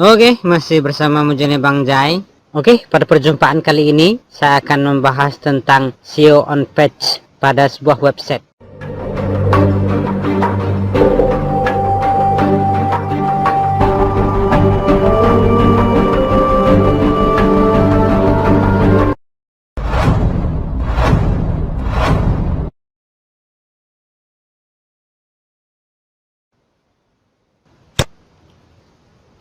Oke, masih bersama Mujani Bang Jai. Oke, pada perjumpaan kali ini saya akan membahas tentang SEO on page pada sebuah website.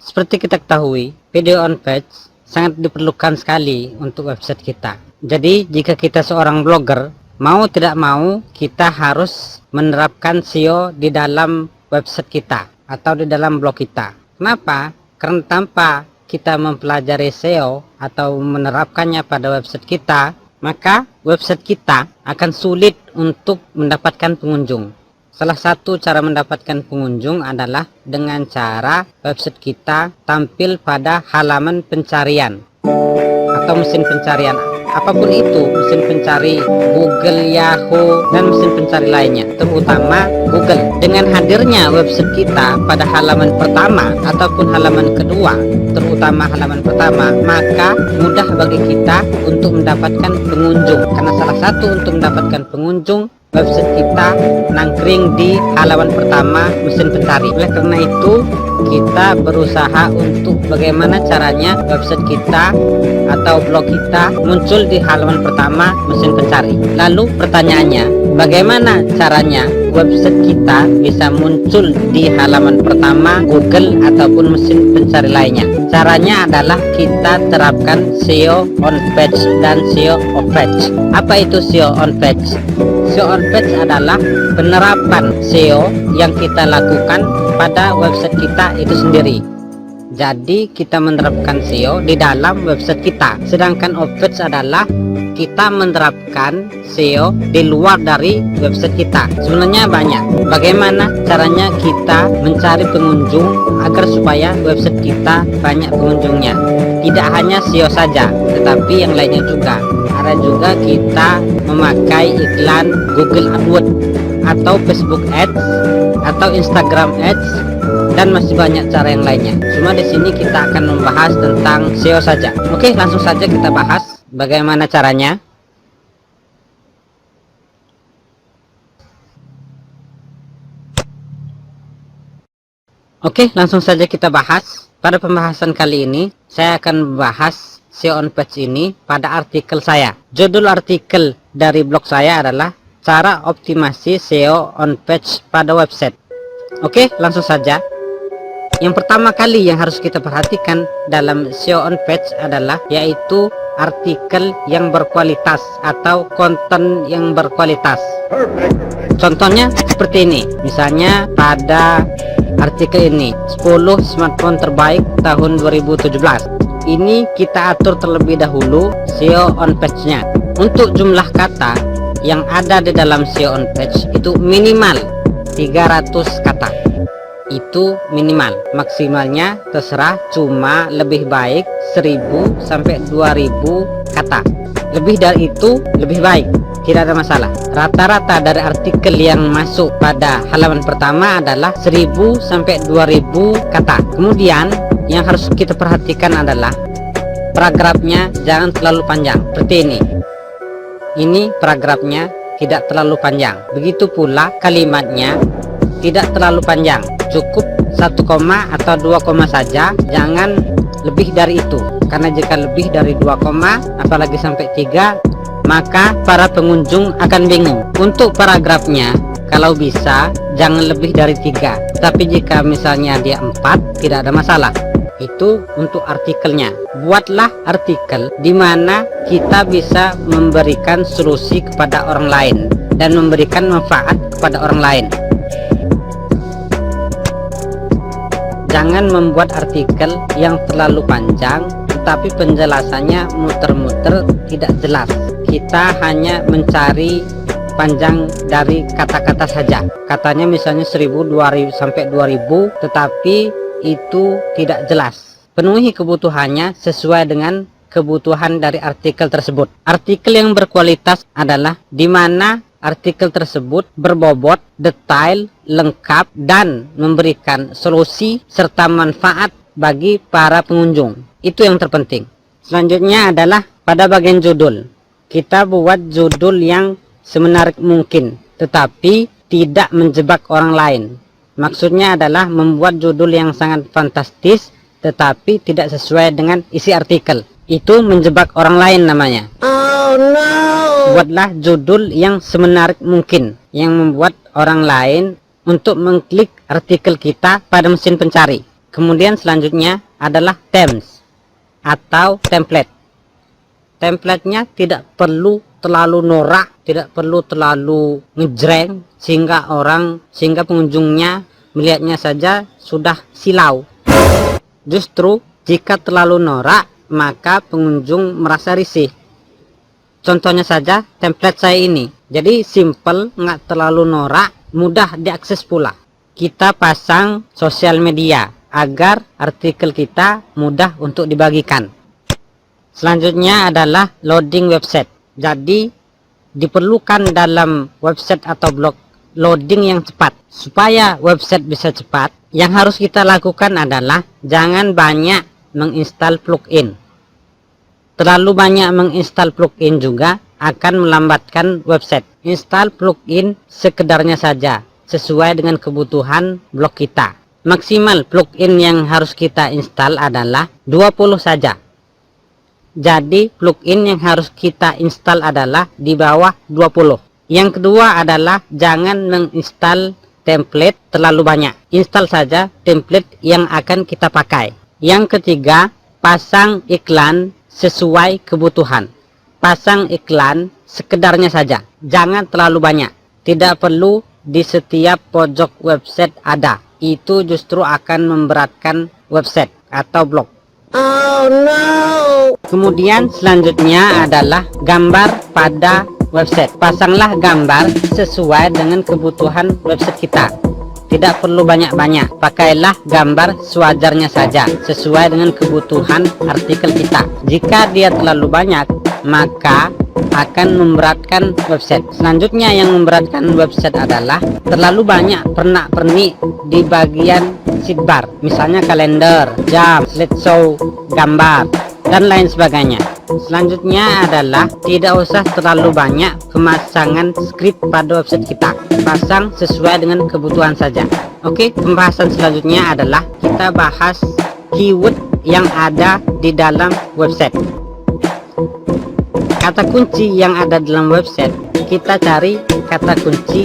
Seperti kita ketahui, video on page sangat diperlukan sekali untuk website kita. Jadi jika kita seorang blogger, mau tidak mau kita harus menerapkan SEO di dalam website kita atau di dalam blog kita. Kenapa? Karena tanpa kita mempelajari SEO atau menerapkannya pada website kita, maka website kita akan sulit untuk mendapatkan pengunjung. Salah satu cara mendapatkan pengunjung adalah dengan cara website kita tampil pada halaman pencarian atau mesin pencarian apapun itu, mesin pencari Google, Yahoo, dan mesin pencari lainnya, terutama Google. Dengan hadirnya website kita pada halaman pertama ataupun halaman kedua, terutama halaman pertama, maka mudah bagi kita untuk mendapatkan pengunjung. Karena salah satu untuk mendapatkan pengunjung, website kita nangkring di halaman pertama mesin pencari. Oleh karena itu kita berusaha untuk bagaimana caranya website kita atau blog kita muncul di halaman pertama mesin pencari. Lalu pertanyaannya, bagaimana caranya website kita bisa muncul di halaman pertama Google ataupun mesin pencari lainnya? Caranya adalah kita terapkan SEO on page dan SEO off page. Apa itu SEO on page? SEO on page adalah penerapan SEO yang kita lakukan pada website kita itu sendiri. Jadi kita menerapkan SEO di dalam website kita. Sedangkan off page adalah kita menerapkan SEO di luar dari website kita. Sebenarnya banyak. Bagaimana caranya kita mencari pengunjung agar supaya website kita banyak pengunjungnya? Tidak hanya SEO saja, tetapi yang lainnya juga. Ada juga kita memakai iklan Google AdWords atau Facebook Ads atau Instagram Ads, dan masih banyak cara yang lainnya. Cuma di sini kita akan membahas tentang SEO saja. Oke, langsung saja kita bahas bagaimana caranya. Oke, langsung saja kita bahas. Pada pembahasan kali ini saya akan membahas SEO on page ini pada artikel saya. Judul artikel dari blog saya adalah cara optimasi SEO on page pada website. Oke, langsung saja. Yang pertama kali yang harus kita perhatikan dalam SEO on page adalah yaitu artikel yang berkualitas atau konten yang berkualitas. Contohnya seperti ini. Misalnya pada artikel ini 10 smartphone terbaik tahun 2017. Ini kita atur terlebih dahulu SEO on page-nya. Untuk jumlah kata yang ada di dalam SEO on page itu minimal 300 kata. Itu minimal. Maksimalnya terserah, cuma lebih baik 1000 sampai 2000 kata. Lebih dari itu lebih baik, tidak ada masalah. Rata-rata dari artikel yang masuk pada halaman pertama adalah 1000 sampai 2000 kata. Kemudian yang harus kita perhatikan adalah paragrafnya jangan terlalu panjang seperti ini. Ini paragrafnya tidak terlalu panjang. Begitu pula kalimatnya tidak terlalu panjang, cukup 1 koma atau 2 koma saja, jangan lebih dari itu. Karena jika lebih dari 2 koma apalagi sampai 3, maka para pengunjung akan bingung. Untuk paragrafnya kalau bisa jangan lebih dari 3, tapi jika misalnya dia 4 tidak ada masalah. Itu untuk artikelnya. Buatlah artikel di mana kita bisa memberikan solusi kepada orang lain dan memberikan manfaat kepada orang lain. Jangan membuat artikel yang terlalu panjang tetapi penjelasannya muter-muter tidak jelas. Kita hanya mencari panjang dari kata-kata saja. Katanya misalnya 1000, 2000 sampai 2000, tetapi itu tidak jelas. Penuhi kebutuhannya sesuai dengan kebutuhan dari artikel tersebut. Artikel yang berkualitas adalah di mana artikel tersebut berbobot, detail, lengkap, dan memberikan solusi serta manfaat bagi para pengunjung. Itu yang terpenting. Selanjutnya adalah pada bagian judul. Kita buat judul yang semenarik mungkin, tetapi tidak menjebak orang lain. Maksudnya adalah membuat judul yang sangat fantastis, tetapi tidak sesuai dengan isi artikel. Itu menjebak orang lain namanya. Oh no! Buatlah judul yang semenarik mungkin, yang membuat orang lain untuk mengklik artikel kita pada mesin pencari. Kemudian selanjutnya adalah themes atau template. Templatenya tidak perlu terlalu norak, tidak perlu terlalu ngejreng sehingga pengunjungnya melihatnya saja sudah silau. Justru jika terlalu norak, maka pengunjung merasa risih. Contohnya saja template saya ini. Jadi simple, nggak terlalu norak, mudah diakses pula. Kita pasang sosial media agar artikel kita mudah untuk dibagikan. Selanjutnya adalah loading website. Jadi diperlukan dalam website atau blog loading yang cepat. Supaya website bisa cepat, yang harus kita lakukan adalah jangan banyak menginstal plugin. Terlalu banyak menginstal plugin juga akan melambatkan website. Install plugin sekedarnya saja, sesuai dengan kebutuhan blog kita. Maksimal plugin yang harus kita install adalah 20 saja. Jadi plugin yang harus kita install adalah di bawah 20. Yang kedua adalah jangan menginstal template terlalu banyak. Install saja template yang akan kita pakai. Yang ketiga, pasang iklan sesuai kebutuhan. Pasang iklan sekedarnya saja, jangan terlalu banyak. Tidak perlu di setiap pojok website ada. Itu justru akan memberatkan website atau blog. Oh no! Kemudian selanjutnya adalah gambar pada website. Pasanglah gambar sesuai dengan kebutuhan website kita. Tidak perlu banyak-banyak. Pakailah gambar sewajarnya saja, sesuai dengan kebutuhan artikel kita. Jika dia terlalu banyak, maka akan memberatkan website. Selanjutnya yang memberatkan website adalah terlalu banyak pernak-pernik di bagian sidebar. Misalnya kalender, jam, slideshow, gambar, dan lain sebagainya. Selanjutnya adalah tidak usah terlalu banyak pemasangan script pada website kita. Pasang sesuai dengan kebutuhan saja. Oke, pembahasan selanjutnya adalah kita bahas keyword yang ada di dalam website. Kata kunci yang ada dalam website, kita cari kata kunci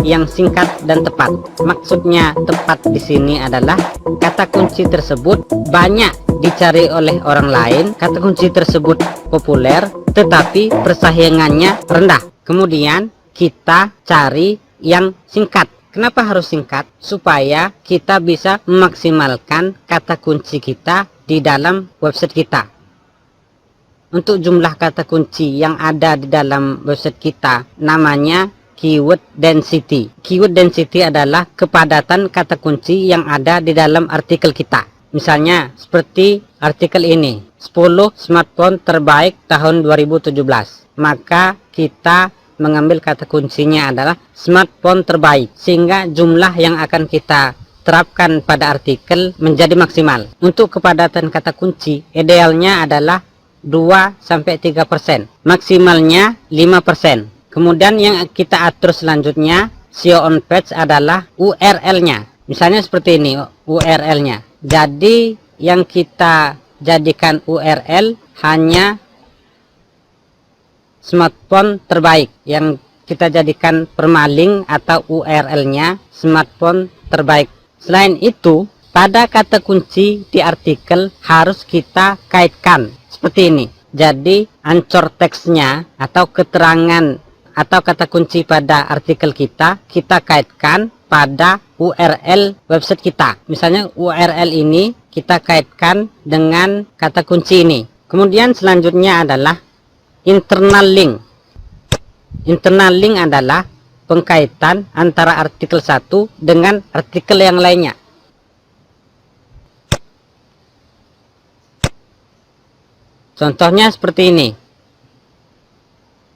yang singkat dan tepat. Maksudnya tepat di sini adalah kata kunci tersebut banyak dicari oleh orang lain, kata kunci tersebut populer, tetapi persaingannya rendah. Kemudian kita cari yang singkat. Kenapa harus singkat? Supaya kita bisa memaksimalkan kata kunci kita di dalam website kita. Untuk jumlah kata kunci yang ada di dalam website kita, namanya keyword density. Keyword density adalah kepadatan kata kunci yang ada di dalam artikel kita. Misalnya seperti artikel ini, 10 smartphone terbaik tahun 2017. Maka kita mengambil kata kuncinya adalah smartphone terbaik, sehingga jumlah yang akan kita terapkan pada artikel menjadi maksimal. Untuk kepadatan kata kunci idealnya adalah 2-3%, maksimalnya 5%. Kemudian yang kita atur selanjutnya SEO on page adalah URL-nya. Misalnya seperti ini URL-nya. Jadi yang kita jadikan URL hanya smartphone terbaik. Yang kita jadikan permaling atau URL-nya smartphone terbaik. Selain itu, pada kata kunci di artikel harus kita kaitkan seperti ini. Jadi anchor teksnya atau keterangan atau kata kunci pada artikel kita kaitkan pada URL website kita. Misalnya URL ini kita kaitkan dengan kata kunci ini. Kemudian selanjutnya adalah internal link. Internal link adalah pengkaitan antara artikel satu dengan artikel yang lainnya. Contohnya seperti ini.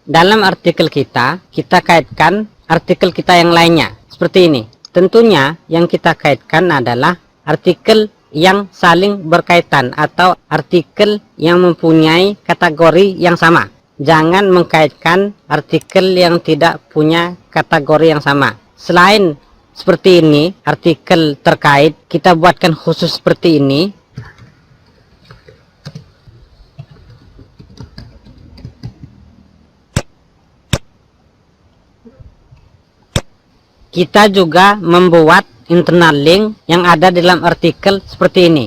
Dalam artikel kita kaitkan artikel kita yang lainnya. Seperti ini. Tentunya yang kita kaitkan adalah artikel yang saling berkaitan atau artikel yang mempunyai kategori yang sama. Jangan mengkaitkan artikel yang tidak punya kategori yang sama. Selain seperti ini, artikel terkait, kita buatkan khusus seperti ini. Kita juga membuat internal link yang ada dalam artikel seperti ini.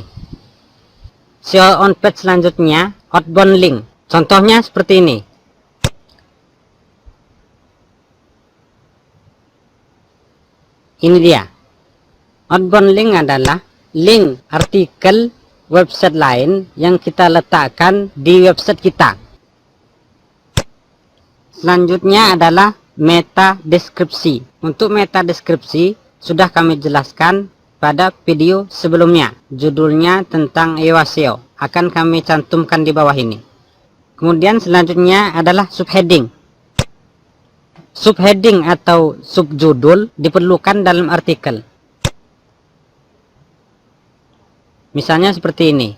SEO on page selanjutnya, outbound link. Contohnya seperti ini. Ini dia. Outbound link adalah link artikel website lain yang kita letakkan di website kita. Selanjutnya adalah meta deskripsi. Untuk meta deskripsi sudah kami jelaskan pada video sebelumnya. Judulnya tentang SEO akan kami cantumkan di bawah ini. Kemudian selanjutnya adalah subheading. Subheading atau subjudul diperlukan dalam artikel. Misalnya seperti ini.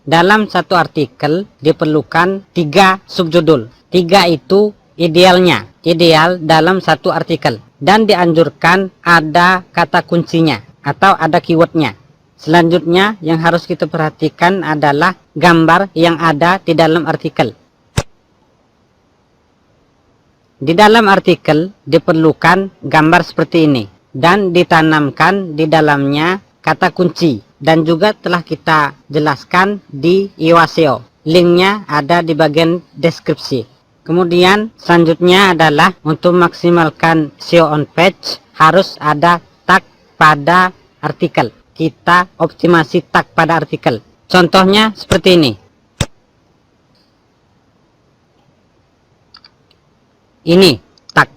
Dalam satu artikel diperlukan 3 subjudul. 3 itu idealnya. Ideal dalam satu artikel. Dan dianjurkan ada kata kuncinya atau ada keywordnya. Selanjutnya yang harus kita perhatikan adalah gambar yang ada di dalam artikel. Di dalam artikel diperlukan gambar seperti ini dan ditanamkan di dalamnya kata kunci, dan juga telah kita jelaskan di SEO. Linknya ada di bagian deskripsi. Kemudian selanjutnya adalah untuk maksimalkan SEO on page harus ada tag pada artikel. Kita optimasi tag pada artikel. Contohnya seperti ini. Ini tag.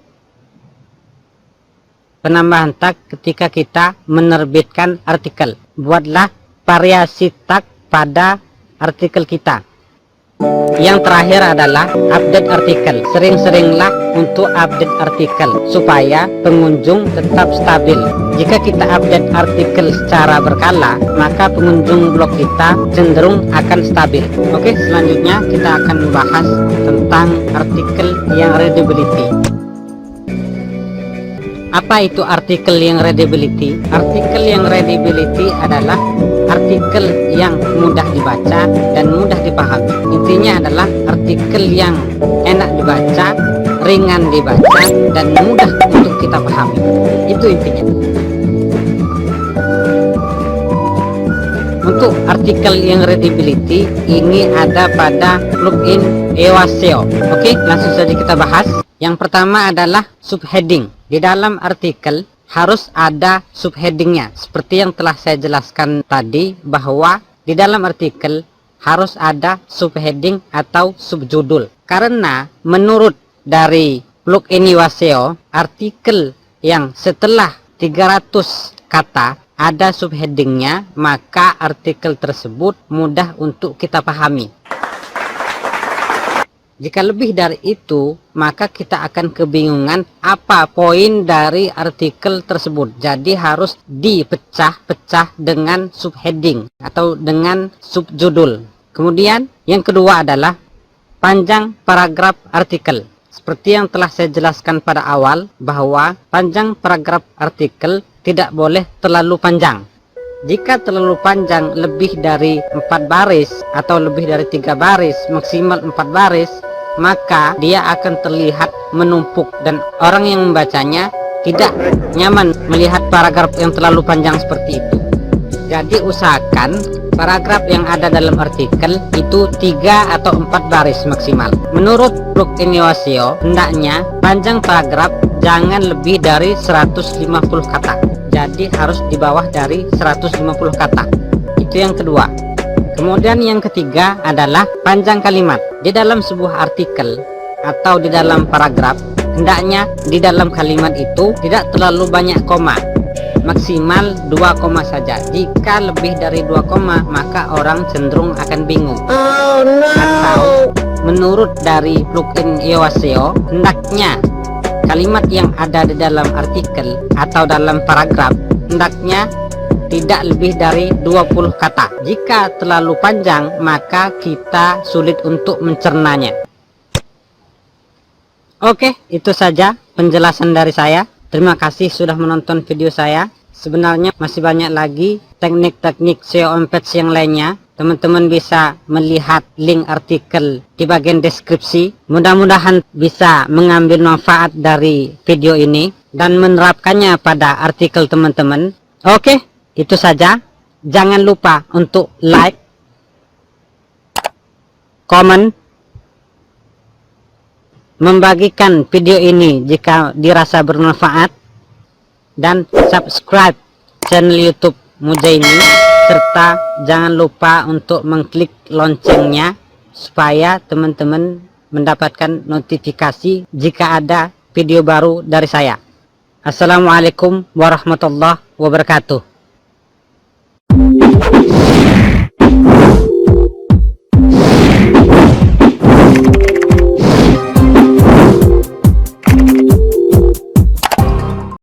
Penambahan tag ketika kita menerbitkan artikel. Buatlah variasi tag pada artikel kita. Yang terakhir adalah update artikel. Sering-seringlah untuk update artikel supaya pengunjung tetap stabil. Jika kita update artikel secara berkala, maka pengunjung blog kita cenderung akan stabil. Oke, selanjutnya kita akan membahas tentang artikel yang readability. Apa itu artikel yang readability? Artikel yang readability adalah artikel yang mudah dibaca dan mudah dipahami. Intinya adalah artikel yang enak dibaca, ringan dibaca, dan mudah untuk kita pahami. Itu intinya. Untuk artikel yang readability ini ada pada plugin SEO. Oke, langsung saja kita bahas. Yang pertama adalah subheading. Di dalam artikel harus ada subheadingnya, seperti yang telah saya jelaskan tadi, bahwa di dalam artikel harus ada subheading atau subjudul. Karena menurut dari plugin SEO, artikel yang setelah 300 kata ada subheadingnya, maka artikel tersebut mudah untuk kita pahami. Jika lebih dari itu, maka kita akan kebingungan apa poin dari artikel tersebut. Jadi harus dipecah-pecah dengan subheading atau dengan subjudul. Kemudian yang kedua adalah panjang paragraf artikel. Seperti yang telah saya jelaskan pada awal, bahwa panjang paragraf artikel tidak boleh terlalu panjang. Jika terlalu panjang, lebih dari 4 baris atau lebih dari 3 baris, maksimal 4 baris, maka dia akan terlihat menumpuk dan orang yang membacanya tidak nyaman melihat paragraf yang terlalu panjang seperti itu. Jadi usahakan paragraf yang ada dalam artikel itu 3 atau 4 baris maksimal. Menurut plugin SEO, hendaknya panjang paragraf jangan lebih dari 150 kata. Jadi harus di bawah dari 150 kata. Itu yang kedua. Kemudian yang ketiga adalah panjang kalimat. Di dalam sebuah artikel atau di dalam paragraf, hendaknya di dalam kalimat itu tidak terlalu banyak koma. Maksimal 2 koma saja. Jika lebih dari 2 koma, maka orang cenderung akan bingung. Oh, no. Atau menurut dari plugin SEO, hendaknya kalimat yang ada di dalam artikel atau dalam paragraf hendaknya tidak lebih dari 20 kata. Jika terlalu panjang, maka kita sulit untuk mencernanya. Oke, itu saja penjelasan dari saya. Terima kasih sudah menonton video saya. Sebenarnya masih banyak lagi teknik-teknik SEO on-page yang lainnya. Teman-teman bisa melihat link artikel di bagian deskripsi. Mudah-mudahan bisa mengambil manfaat dari video ini dan menerapkannya pada artikel teman-teman. Oke, itu saja. Jangan lupa untuk like, komen, membagikan video ini jika dirasa bermanfaat, dan subscribe channel YouTube Mujaini, serta jangan lupa untuk mengklik loncengnya supaya teman-teman mendapatkan notifikasi jika ada video baru dari saya. Assalamualaikum warahmatullahi wabarakatuh.